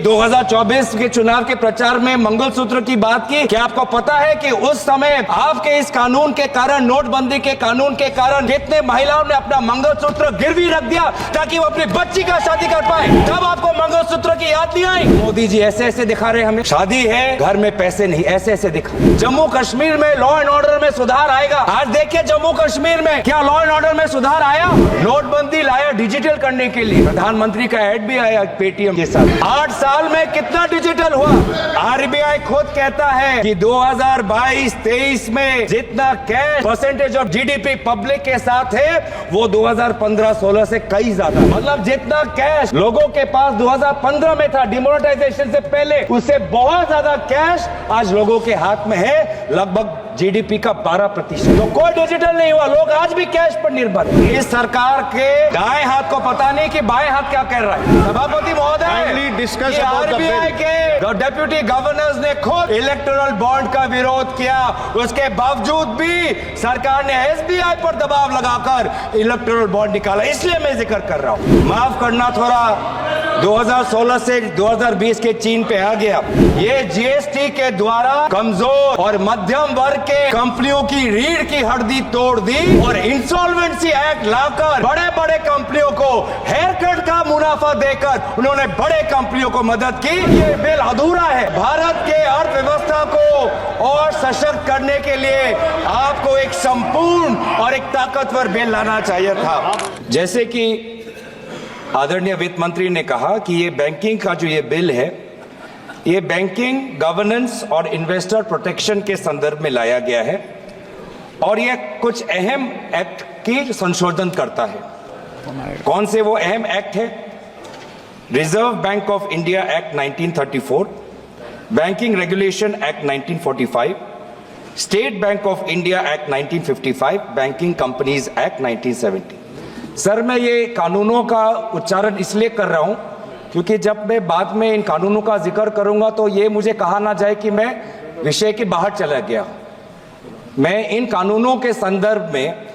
2024 के चुनाव के प्रचार में मंगलसूत्र की बात की। क्या आपको पता है कि उस समय आपके इस कानून के कारण, नोटबंदी के कानून के कारण कितने महिलाओं ने अपना मंगलसूत्र गिरवी रख दिया ताकि वो अपनी बच्ची का शादी कर पाए? तब आपको मंगलसूत्र की याद नहीं आई? मोदी जी ऐसे ऐसे दिखा रहे हमें, शादी है घर में पैसे नहीं, ऐसे ऐसे दिखा। जम्मू कश्मीर में लॉ एंड ऑर्डर में सुधार आएगा। आज देखिए जम्मू कश्मीर में क्या लॉ एंड ऑर्डर में सुधार आया? नोटबंदी लाया डिजिटल करने के लिए, प्रधानमंत्री का ऐड भी आया पेटीएम के साथ। 8 साल में कितना डिजिटल हुआ? आरबीआई खुद कहता है कि 2022-23 में जितना cash percentage of GDP public के साथ है वो 2015-16 से कई ज्यादा। मतलब जितना कैश लोगों के पास 2015 में था डिमोनेटाइजेशन से पहले, उससे बहुत ज्यादा कैश आज लोगों के हाथ में है, लगभग जीडीपी का 12%। तो कोई डिजिटल नहीं हुआ, लोग आज भी कैश पर निर्भर है। इस सरकार के दाएं हाथ को पता नहीं कि बाएं हाथ क्या कर रहा है। सभापति महोदय, आरबीआई के डेप्यूटी गवर्नर्स ने खुद इलेक्टोरल बॉन्ड का विरोध किया, उसके बावजूद भी सरकार ने एसबीआई पर दबाव लगाकर इलेक्टोरल बॉन्ड निकाला। इसलिए मैं जिक्र कर रहा हूं। माफ करना, थोड़ा 2016 से 2020 के चीन पे आ गया। ये जीएसटी के द्वारा कमजोर और मध्यम वर्ग के कंपनियों की रीढ़ की हड्डी तोड़ दी और इंसॉल्वेंसी एक्ट लाकर बड़े बड़े कंपनियों को हेयर कट का मुनाफा देकर उन्होंने बड़े कंपनियों को मदद की। ये बिल अधूरा है। भारत के अर्थव्यवस्था को और सशक्त करने के लिए आपको एक संपूर्ण और एक ताकतवर बिल लाना चाहिए था। जैसे कि आदरणीय वित्त मंत्री ने कहा कि ये बैंकिंग का जो ये बिल है, ये बैंकिंग गवर्नेंस और इन्वेस्टर प्रोटेक्शन के संदर्भ में लाया गया है और ये कुछ अहम एक्ट की संशोधन करता है। कौन से वो अहम एक्ट है? Reserve bank of India act 1934, banking regulation act 1945, state bank of India act 1955, banking companies act 1970। Sir, मैं ये कानूनों का उच्चारण इसलिए कर रहा हूं क्योंकि जब मैं बाद में इन कानूनों का जिक्र करूंगा तो ये मुझे कहा ना जाए कि मैं विषय के बाहर चला गया। मैं इन कानूनों के संदर्भ में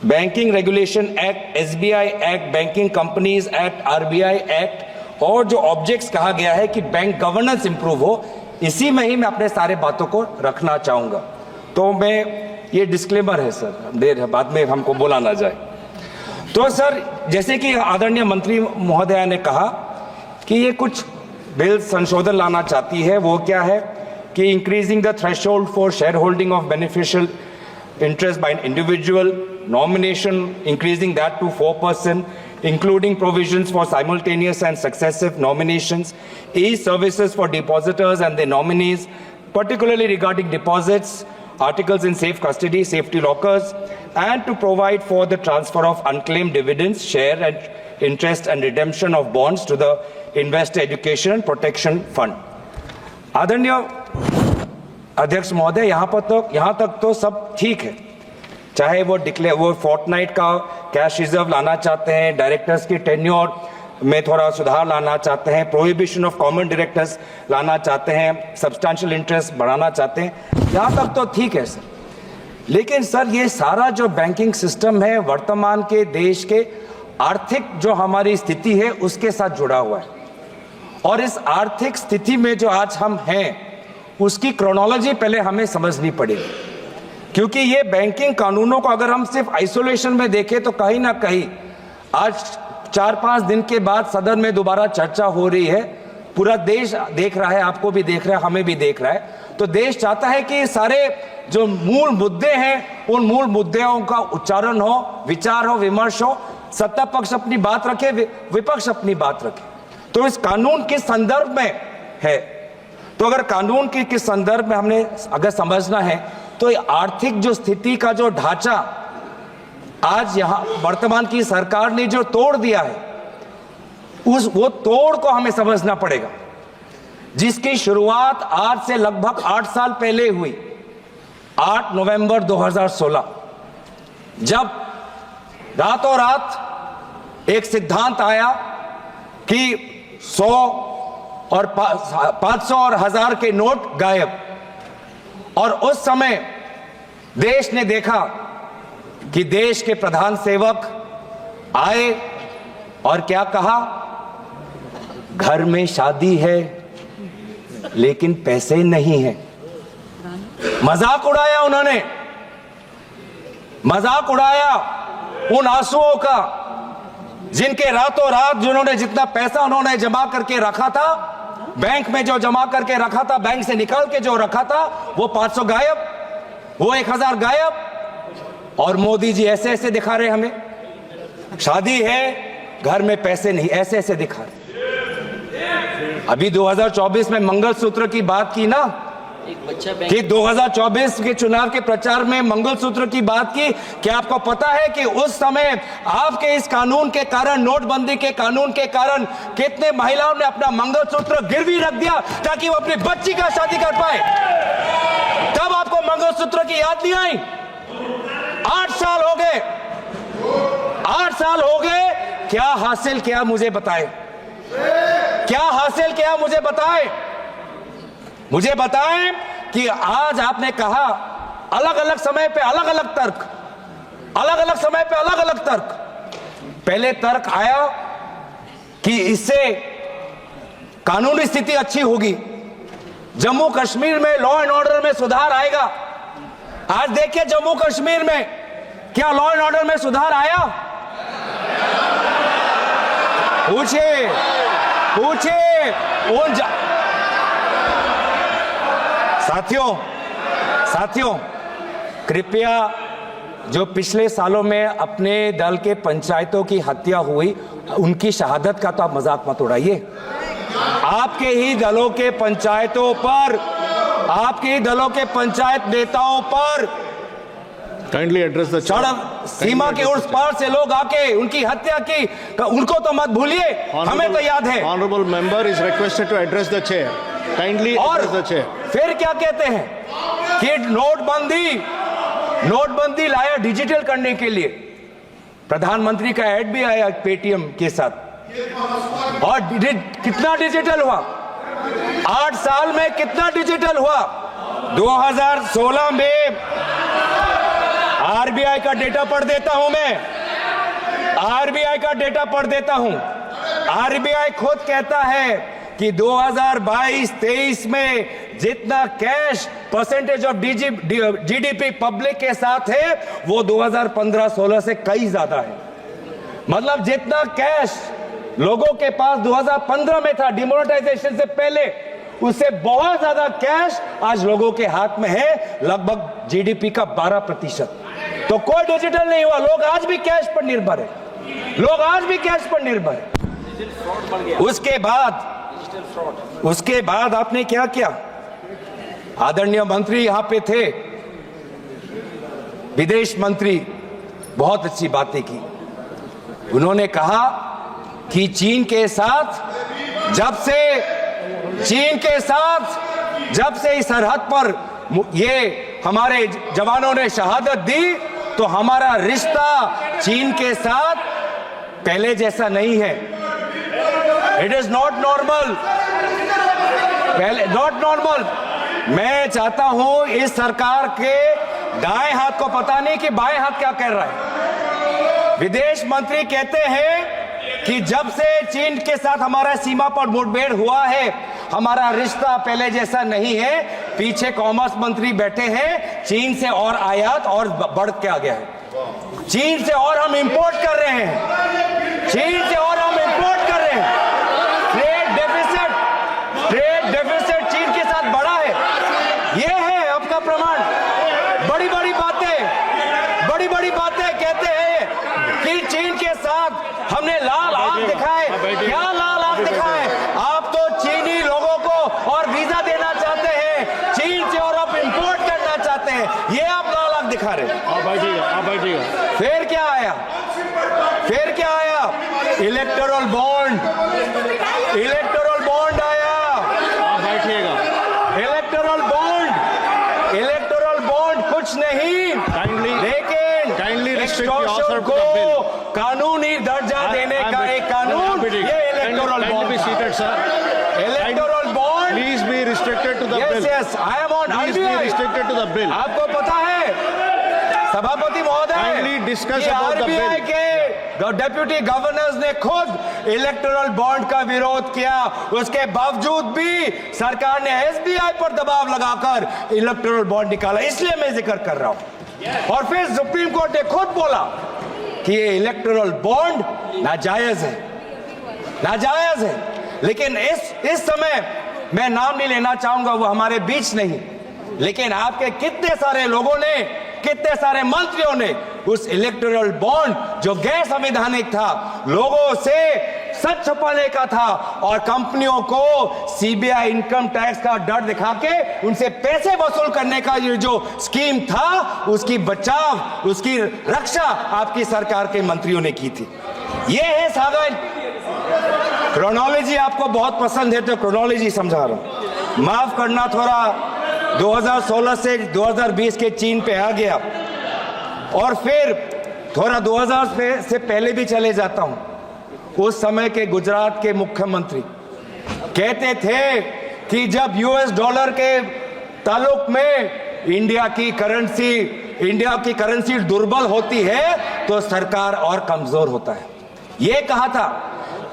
banking regulation act, SBI act, banking companies act, RBI act और जो ऑब्जेक्ट्स कहा गया है कि बैंक गवर्नेंस इंप्रूव हो, इसी में ही मैं अपने सारे बातों को रखना चाहूंगा। तो मैं ये डिस्क्लेमर है सर, देर है बाद में हमको बोला ना जाए। तो सर, जैसे कि आदरणीय मंत्री महोदया ने कहा कि ये कुछ बिल संशोधन लाना चाहती है, वो क्या है कि increasing the threshold for share holding of beneficial interest by an individual, nomination increasing that to 4%, including provisions for simultaneous and successive nominations, e-services for depositors and their nominees, particularly regarding deposits, articles in safe custody, safety lockers, and to provide for the transfer of unclaimed dividends, share and interest and redemption of bonds to the Investor Education and Protection Fund. आदरणीय अध्यक्ष महोदय, यहाँ तक तो सब ठीक है। चाहे वो फोर्टनाइट का कैश रिजर्व लाना चाहते हैं, डायरेक्टर्स की टेन्योर में थोड़ा सुधार लाना चाहते हैं, प्रोहिबिशन ऑफ कॉमन डायरेक्टर्स लाना चाहते हैं, सब्सटैंशियल इंटरेस्ट बढ़ाना चाहते हैं, यहाँ तक तो ठीक है सर। लेकिन सर, ये सारा जो बैंकिंग सिस्टम है वर्तमान के देश के आर्थिक जो हमारी स्थिति है उसके साथ जुड़ा हुआ है और इस आर्थिक स्थिति में जो आज हम हैं उसकी क्रोनोलॉजी पहले हमें समझनी पड़ेगी। क्योंकि ये बैंकिंग कानूनों को अगर हम सिर्फ आइसोलेशन में देखें तो कहीं ना कहीं आज 4-5 दिन के बाद सदन में दोबारा चर्चा हो रही है, पूरा देश देख रहा है, आपको भी देख रहा है, हमें भी देख रहा है। तो देश चाहता है कि सारे जो मूल मुद्दे हैं उन मूल मुद्दों का उच्चारण हो, विचार हो, विमर्श हो, सत्ता पक्ष अपनी बात रखे, विपक्ष अपनी बात रखे। तो इस कानून के संदर्भ में है, तो अगर कानून के किस संदर्भ में हमने अगर समझना है तो आर्थिक जो स्थिति का जो ढांचा आज यहां वर्तमान की सरकार ने जो तोड़ दिया है वो तोड़ को हमें समझना पड़ेगा, जिसकी शुरुआत आज से लगभग 8 साल पहले हुई। 8 नवंबर 2016 जब रातों रात एक सिद्धांत आया कि 100 और 500 और 1000 के नोट गायब, और उस समय देश ने देखा कि देश के प्रधान सेवक आए और क्या कहा, घर में शादी है लेकिन पैसे नहीं है। मजाक उड़ाया उन्होंने, मजाक उड़ाया उन आंसुओं का जिनके रातों रात जिन्होंने जितना पैसा उन्होंने जमा करके रखा था, बैंक में जो जमा करके रखा था, बैंक से निकाल के जो रखा था, वो 500 गायब, वो 1000 गायब। और मोदी जी ऐसे ऐसे दिखा रहे हमें, शादी है घर में पैसे नहीं, ऐसे ऐसे दिखा रहे। अभी 2024 में मंगलसूत्र की बात की ना, कि 2024 के चुनाव के प्रचार में मंगलसूत्र की बात की। क्या आपको पता है कि उस समय आपके इस कानून के कारण, नोटबंदी के कानून के कारण, कितने महिलाओं ने अपना मंगलसूत्र गिरवी रख दिया ताकि वो अपनी बच्ची का शादी कर पाए? तब आपको मंगलसूत्र की याद नहीं आई? 8 साल हो गए, 8 साल हो गए। क्या हासिल किया मुझे बताए, क्या हासिल किया मुझे बताए, मुझे बताएं कि आज आपने कहा अलग अलग समय पे अलग अलग तर्क, अलग अलग समय पे अलग अलग तर्क। पहले तर्क आया कि इससे कानूनी स्थिति अच्छी होगी, जम्मू कश्मीर में लॉ एंड ऑर्डर में सुधार आएगा। आज देखिए जम्मू कश्मीर में क्या लॉ एंड ऑर्डर में सुधार आया? पूछिए, पूछिए उन साथियों, कृपया जो पिछले सालों में अपने दल के पंचायतों की हत्या हुई, उनकी शहादत का तो आप मजाक मत उड़ाइए। आपके ही दलों के पंचायतों पर, आपके ही दलों के पंचायत नेताओं पर काइंडली एड्रेस द सीमा के उस पार से लोग आके उनकी हत्या की, उनको तो मत भूलिए, हमें तो याद है। Honourable member is requested to address the chair, kindly address the chair. फिर क्या कहते हैं कि नोटबंदी लाया डिजिटल करने के लिए। प्रधानमंत्री का ऐड भी आया पेटीएम के साथ, और कितना डिजिटल हुआ? 8 साल में कितना डिजिटल हुआ? 2016 में आरबीआई का डेटा पढ़ देता हूं मैं, आरबीआई का डेटा पढ़ देता हूं। आरबीआई खुद कहता है कि 2022-23 में जितना cash percentage of GDP public के साथ है, वो 2015-16 से कई ज्यादा है। मतलब जितना कैश लोगों के पास 2015 में था डिमोनेटाइजेशन से पहले, उससे बहुत ज्यादा कैश आज लोगों के हाथ में है, लगभग जीडीपी का 12%। तो कोई डिजिटल नहीं हुआ, लोग आज भी कैश पर निर्भर है, लोग आज भी कैश पर निर्भर है। उसके बाद आपने क्या किया? आदरणीय मंत्री यहां पे थे, विदेश मंत्री, बहुत अच्छी बातें की। उन्होंने कहा कि चीन के साथ जब से इस सरहद पर ये हमारे जवानों ने शहादत दी, तो हमारा रिश्ता चीन के साथ पहले जैसा नहीं है। It is not normal, not normal. मैं चाहता हूं इस सरकार के दाएं हाथ को पता नहीं कि बाएं हाथ क्या कर रहा है। विदेश मंत्री कहते हैं कि जब से चीन के साथ हमारा सीमा पर मुठभेड़ हुआ है, हमारा रिश्ता पहले जैसा नहीं है। पीछे कॉमर्स मंत्री बैठे हैं, चीन से और आयात और बढ़ के आ गया है, चीन से और हम इंपोर्ट कर रहे हैं, चीन से और हम इंपोर्ट कर रहे हैं। ट्रेड डेफिसिट चीन के साथ बढ़ा है, ये है आपका प्रमाण। बड़ी बड़ी बातें कहते हैं कि चीन के साथ हमने लाल आंख दिखाए। क्या लाल आंख दिखाए? आप तो चीनी लोगों को और वीजा देना चाहते हैं, चीन से और आप इंपोर्ट करना चाहते हैं, ये आप लाल आंख दिखा रहे हैं। आप बैठिएगा। फिर क्या आया? इलेक्टोरल बॉन्ड आया। आप बैठिएगा। इलेक्टोरल बॉन्ड कुछ नहीं, लेकिन एक्सटॉर्शन को कानूनी दर्जा देने का एक कानून, ये electoral bond. Electoral bond, please be restricted to the bill. Yes, I am on restricted to the bill. आपको पता है सभापति महोदय, discuss about the bill. RBI के डेप्यूटी गवर्नर्स ने खुद इलेक्टोरल बॉन्ड का विरोध किया, उसके बावजूद भी सरकार ने एसबीआई पर दबाव लगाकर इलेक्टोरल बॉन्ड निकाला। इसलिए मैं जिक्र कर रहा हूं। और फिर सुप्रीम कोर्ट ने खुद बोला कि ये इलेक्टोरल बॉन्ड नाजायज है, नाजायज है। लेकिन इस समय मैं नाम नहीं लेना चाहूंगा, वो हमारे बीच नहीं, लेकिन आपके कितने सारे लोगों ने, कितने सारे मंत्रियों ने उस इलेक्टोरल बॉन्ड जो गैर संवैधानिक था, लोगों से सच छुपाने का था और कंपनियों को सीबीआई इनकम टैक्स का डर दिखा के उनसे पैसे वसूल करने का ये जो स्कीम था, उसकी बचाव, उसकी रक्षा आपकी सरकार के मंत्रियों ने की थी। ये है सागर। क्रोनोलॉजी आपको बहुत पसंद है तो क्रोनोलॉजी समझा रहा हूं। माफ करना, थोड़ा 2016 से 2020 के चीन पे आ गया और फिर थोड़ा 2000 से पहले भी चले जाता हूं। उस समय के गुजरात के मुख्यमंत्री कहते थे कि जब यूएस डॉलर के ताल्लुक में इंडिया की करेंसी दुर्बल होती है तो सरकार और कमजोर होता है। यह कहा था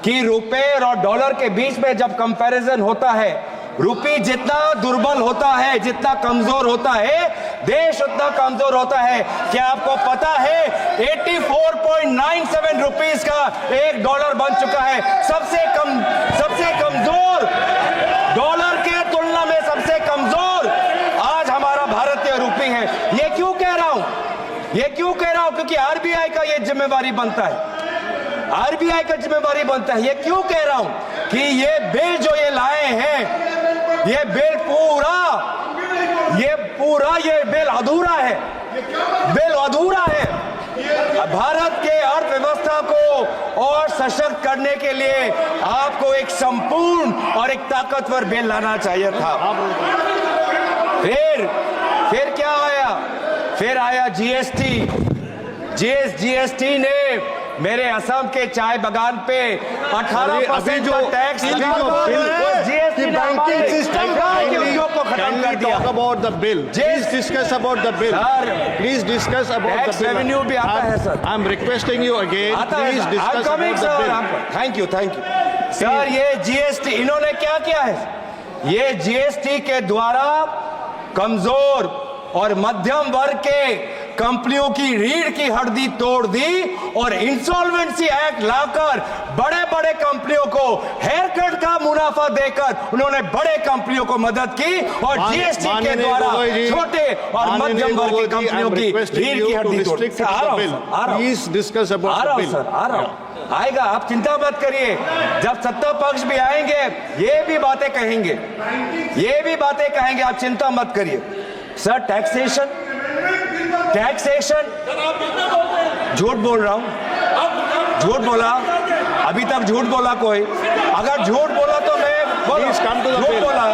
कि रुपए और डॉलर के बीच में जब कंपैरिजन होता है, रुपये जितना दुर्बल होता है, जितना कमजोर होता है, देश उतना कमजोर होता है। क्या आपको पता है 84.97 रुपीस का एक डॉलर बन चुका है। सबसे कमजोर डॉलर के तुलना में सबसे कमजोर आज हमारा भारतीय रुपये है। ये क्यों कह रहा हूं? ये क्यों कह रहा हूं? क्योंकि आरबीआई का ये जिम्मेवारी बनता है, आरबीआई का जिम्मेवारी बनता है। ये क्यों कह रहा हूं कि ये बिल जो ये लाए हैं, ये बिल अधूरा है, बिल अधूरा है। भारत के अर्थव्यवस्था को और सशक्त करने के लिए आपको एक संपूर्ण और एक ताकतवर बिल लाना चाहिए था। फिर क्या आया? फिर आया जीएसटी। जीएसटी ने मेरे असम के चाय बागान पे 18% का टैक्स जीएसटी बैंकिंग सिस्टम को खत्म कर दिया। Talk about the bill. Please discuss about the bill. Please discuss about tax the bill. Revenue भी आता है sir. I'm requesting you again. Please discuss about the bill. Thank you sir. ये GST इन्होंने क्या किया है? ये जीएसटी के द्वारा कमजोर और मध्यम वर्ग के कंपनियों की रीढ़ की हड्डी तोड़ दी और इंसॉल्वेंसी एक्ट लाकर बड़े बड़े कंपनियों को हेयर कट का मुनाफा देकर उन्होंने बड़े कंपनियों को मदद की और जीएसटी के द्वारा छोटे और मध्यम वर्ग की कंपनियों की रीढ़ की हड्डी तोड़ दी। Please discuss about the bill. Sir आ रहा हूं, आएगा, आप चिंता मत करिए। जब सत्ता पक्ष भी आएंगे ये भी बातें कहेंगे, ये भी बातें कहेंगे, आप चिंता मत करिए। सर टैक्सेशन झूठ बोल रहा हूं, झूठ बोला, अभी तक झूठ बोला कोई? अगर झूठ बोला तो मैं झूठ बोला